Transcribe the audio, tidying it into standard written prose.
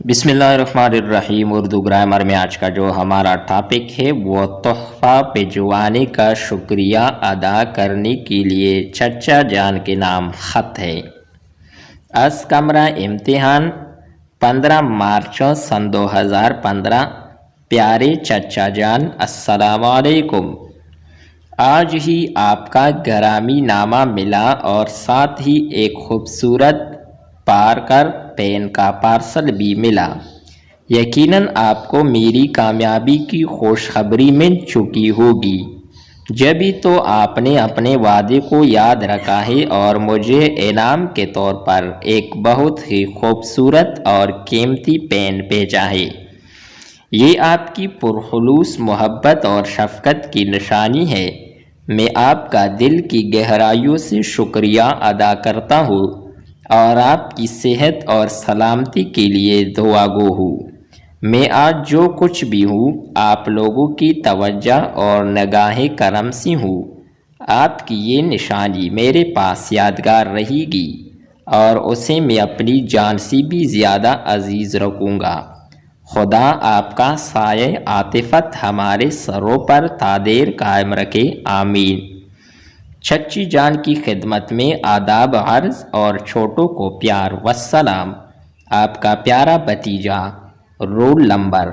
بسم اللہ الرحمن الرحیم۔ اردو گرامر میں آج کا جو ہمارا ٹاپک ہے وہ تحفہ بھجوانے کا شکریہ ادا کرنے کے لیے چچا جان کے نام خط ہے۔ از کمرہ امتحان 15 مارچ سن 2015۔ پیارے چچا جان السلام علیکم، آج ہی آپ کا گرامی نامہ ملا اور ساتھ ہی ایک خوبصورت پارکر پین کا پارسل بھی ملا۔ یقیناً آپ کو میری کامیابی کی خوشخبری مل چکی ہوگی، جبھی تو آپ نے اپنے وعدے کو یاد رکھا ہے اور مجھے انعام کے طور پر ایک بہت ہی خوبصورت اور قیمتی پین بھیجا ہے۔ یہ آپ کی پرخلوص محبت اور شفقت کی نشانی ہے۔ میں آپ کا دل کی گہرائیوں سے شکریہ ادا کرتا ہوں اور آپ کی صحت اور سلامتی کے لیے دعا گو ہوں۔ میں آج جو کچھ بھی ہوں آپ لوگوں کی توجہ اور نگاہ کرم سے ہوں۔ آپ کی یہ نشانی میرے پاس یادگار رہے گی اور اسے میں اپنی جان سے بھی زیادہ عزیز رکھوں گا۔ خدا آپ کا سایہ عاطفت ہمارے سروں پر تا دیر قائم رکھے، آمین۔ چچی جان کی خدمت میں آداب عرض اور چھوٹوں کو پیار والسلام۔ آپ کا پیارا بھتیجا، رول نمبر